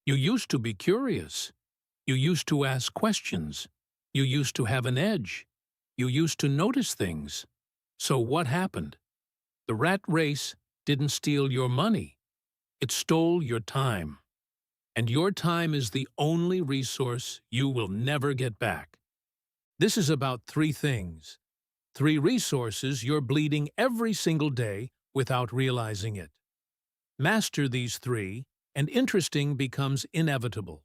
You used to be curious. You used to ask questions. You used to have an edge. You used to notice things. So what happened? The rat race didn't steal your money. It stole your time. And your time is the only resource you will never get back. This is about three things. Three resources you're bleeding every single day without realizing it. Master these three, and interesting becomes inevitable.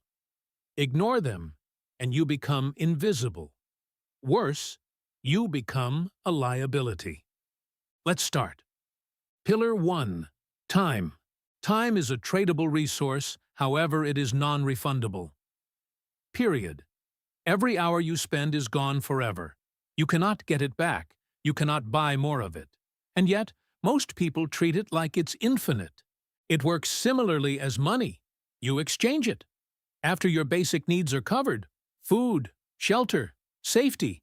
Ignore them, and you become invisible. Worse, you become a liability. Let's start. Pillar 1. Time. Time is a tradable resource, however it is non-refundable. Period. Every hour you spend is gone forever. You cannot get it back. You cannot buy more of it. And yet, most people treat it like it's infinite. It works similarly as money. You exchange it. After your basic needs are covered, food, shelter, safety,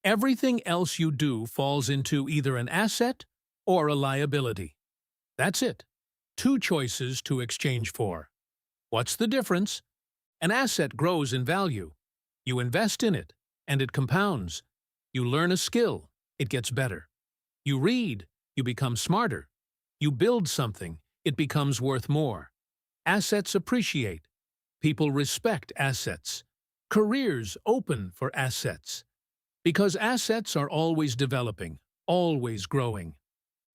everything else you do falls into either an asset or a liability. That's it. Two choices to exchange for. What's the difference? An asset grows in value. You invest in it, and it compounds. You learn a skill, it gets better. You read, you become smarter. You build something, it becomes worth more. Assets appreciate. People respect assets. Careers open for assets. Because assets are always developing, always growing.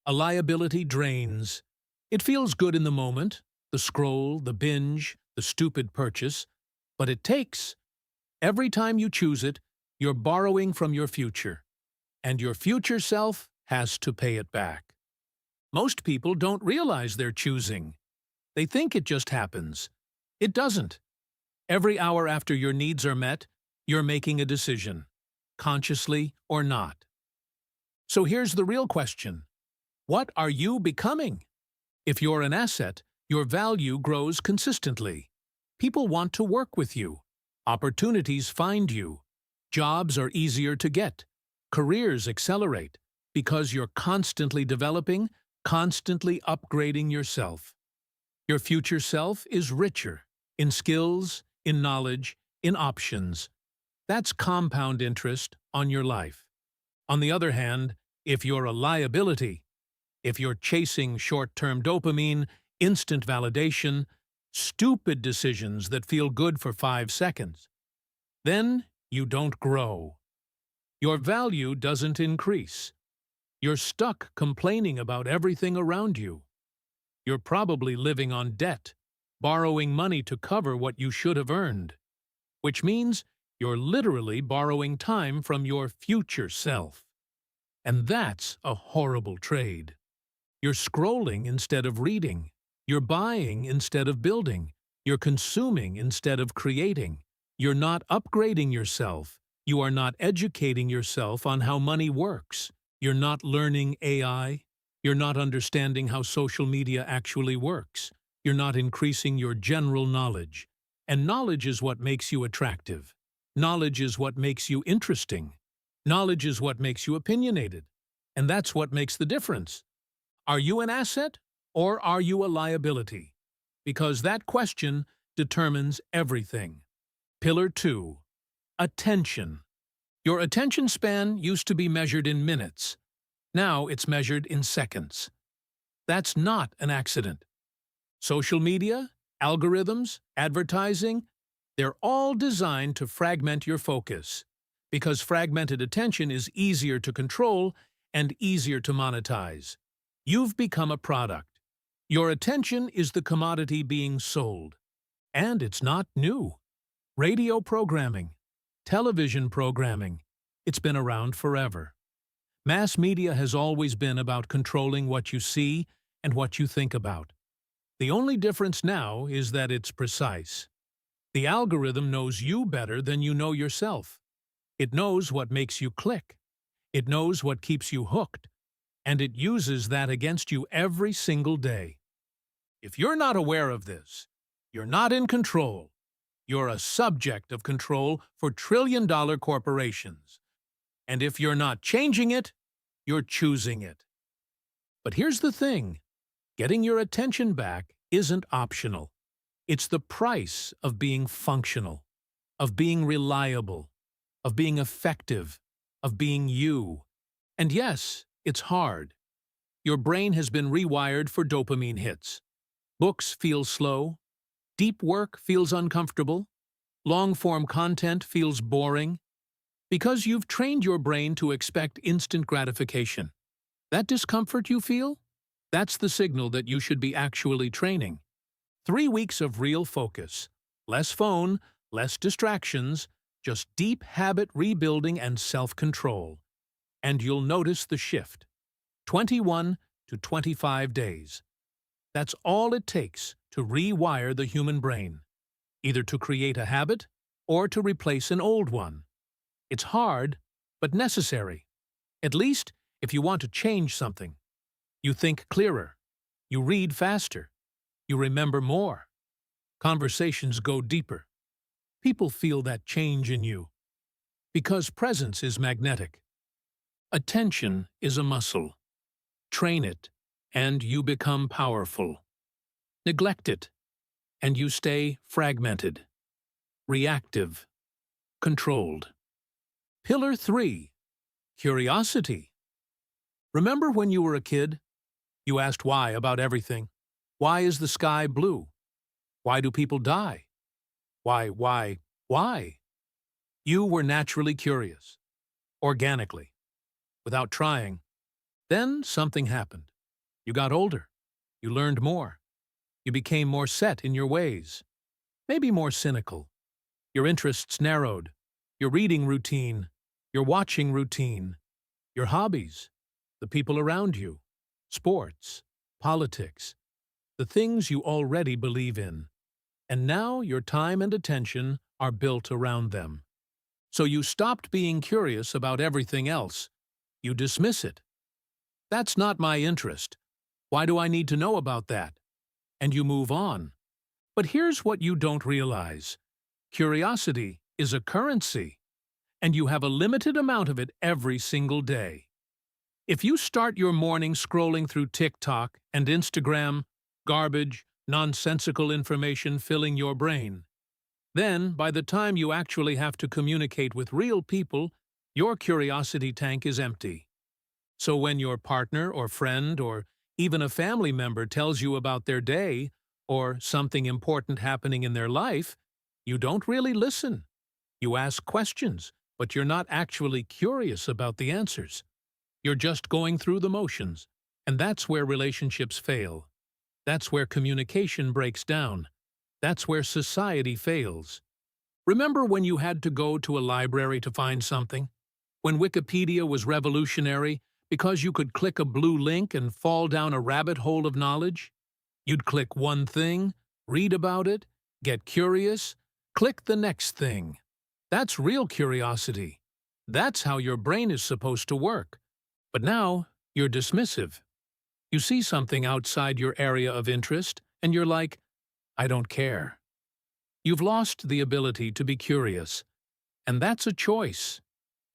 A liability drains. It feels good in the moment, the scroll, the binge, the stupid purchase, but it takes. Every time you choose it, you're borrowing from your future, and your future self has to pay it back. Most people don't realize they're choosing. They think it just happens. It doesn't. Every hour after your needs are met, you're making a decision, consciously or not. So here's the real question. What are you becoming? If you're an asset, your value grows consistently. People want to work with you. Opportunities find you. Jobs are easier to get. Careers accelerate because you're constantly developing, constantly upgrading yourself. Your future self is richer in skills, in knowledge, in options. That's compound interest on your life. On the other hand, if you're a liability, if you're chasing short-term dopamine, instant validation, stupid decisions that feel good for 5 seconds, then you don't grow. Your value doesn't increase. You're stuck complaining about everything around you. You're probably living on debt, borrowing money to cover what you should have earned, which means you're literally borrowing time from your future self. And that's a horrible trade. You're scrolling instead of reading. You're buying instead of building. You're consuming instead of creating. You're not upgrading yourself. You are not educating yourself on how money works. You're not learning AI. You're not understanding how social media actually works. You're not increasing your general knowledge. And knowledge is what makes you attractive. Knowledge is what makes you interesting. Knowledge is what makes you opinionated. And that's what makes the difference. Are you an asset or are you a liability? Because that question determines everything. Pillar 2. Attention. Your attention span used to be measured in minutes. Now it's measured in seconds. That's not an accident. Social media, algorithms, advertising, they're all designed to fragment your focus, because fragmented attention is easier to control and easier to monetize. You've become a product. Your attention is the commodity being sold. And it's not new. Radio programming, television programming, it's been around forever. Mass media has always been about controlling what you see and what you think about. The only difference now is that it's precise. The algorithm knows you better than you know yourself. It knows what makes you click. It knows what keeps you hooked. And it uses that against you every single day. If you're not aware of this, you're not in control. You're a subject of control for trillion-dollar corporations. And if you're not changing it, you're choosing it. But here's the thing. Getting your attention back isn't optional. It's the price of being functional, of being reliable, of being effective, of being you. And yes, it's hard. Your brain has been rewired for dopamine hits. Books feel slow. Deep work feels uncomfortable. Long-form content feels boring. Because you've trained your brain to expect instant gratification. That discomfort you feel? That's the signal that you should be actually training. 3 weeks of real focus. Less phone, less distractions, just deep habit rebuilding and self-control. And you'll notice the shift. 21 to 25 days. That's all it takes to rewire the human brain, either to create a habit or to replace an old one. It's hard, but necessary. At least if you want to change something. You think clearer. You read faster. You remember more. Conversations go deeper. People feel that change in you. Because presence is magnetic. Attention is a muscle. Train it, and you become powerful. Neglect it, and you stay fragmented, reactive, controlled. Pillar 3. Curiosity. Remember when you were a kid? You asked why about everything. Why is the sky blue? Why do people die? Why? You were naturally curious, organically, without trying. Then something happened. You got older. You learned more. You became more set in your ways, maybe more cynical. Your interests narrowed. Your reading routine, your watching routine, your hobbies, the people around you, sports, politics, the things you already believe in. And now your time and attention are built around them. So you stopped being curious about everything else. You dismiss it. That's not my interest. Why do I need to know about that? And you move on. But here's what you don't realize. Curiosity is a currency, and you have a limited amount of it every single day. If you start your morning scrolling through TikTok and Instagram, garbage, nonsensical information filling your brain, then, by the time you actually have to communicate with real people, your curiosity tank is empty. So when your partner or friend or even a family member tells you about their day or something important happening in their life, you don't really listen. You ask questions, but you're not actually curious about the answers. You're just going through the motions, and that's where relationships fail. That's where communication breaks down. That's where society fails. Remember when you had to go to a library to find something? When Wikipedia was revolutionary because you could click a blue link and fall down a rabbit hole of knowledge? You'd click one thing, read about it, get curious, click the next thing. That's real curiosity. That's how your brain is supposed to work. But now, you're dismissive. You see something outside your area of interest, and you're like, I don't care. You've lost the ability to be curious. And that's a choice.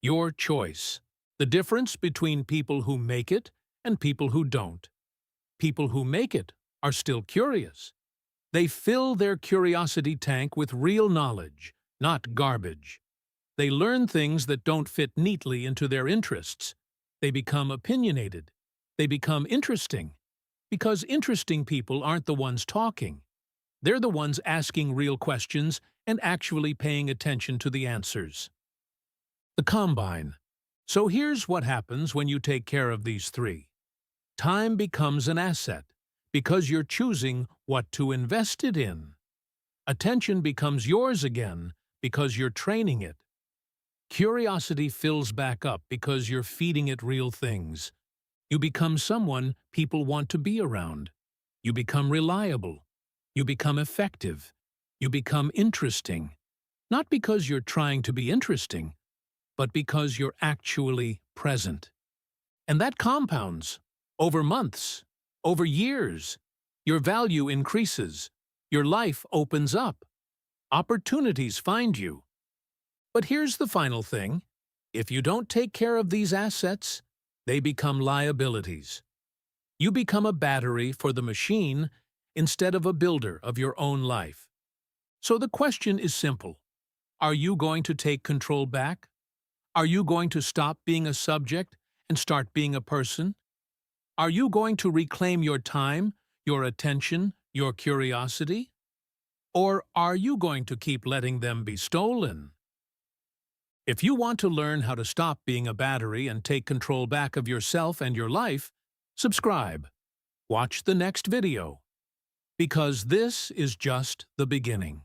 Your choice. The difference between people who make it and people who don't. People who make it are still curious. They fill their curiosity tank with real knowledge, not garbage. They learn things that don't fit neatly into their interests. They become opinionated. They become interesting. Because interesting people aren't the ones talking. They're the ones asking real questions and actually paying attention to the answers. The combine. So here's what happens when you take care of these three. Time becomes an asset because you're choosing what to invest it in. Attention becomes yours again because you're training it. Curiosity fills back up because you're feeding it real things. You become someone people want to be around. You become reliable. You become effective. You become interesting. Not because you're trying to be interesting, but because you're actually present. And that compounds. Over months, over years, your value increases. Your life opens up. Opportunities find you. But here's the final thing. If you don't take care of these assets, they become liabilities. You become a battery for the machine, instead of a builder of your own life. So the question is simple. Are you going to take control back? Are you going to stop being a subject and start being a person? Are you going to reclaim your time, your attention, your curiosity? Or are you going to keep letting them be stolen? If you want to learn how to stop being a battery and take control back of yourself and your life, subscribe. Watch the next video. Because this is just the beginning.